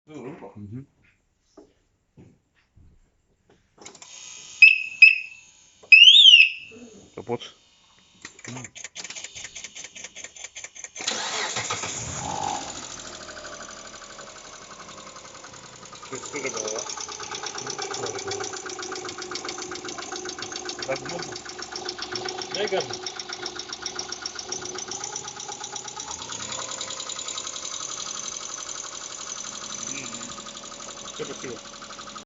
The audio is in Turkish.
Doğru mu? Hı hı. Kapat. Sesli de bana ya. Bakma mı? Ne geldi? Çalışıyor.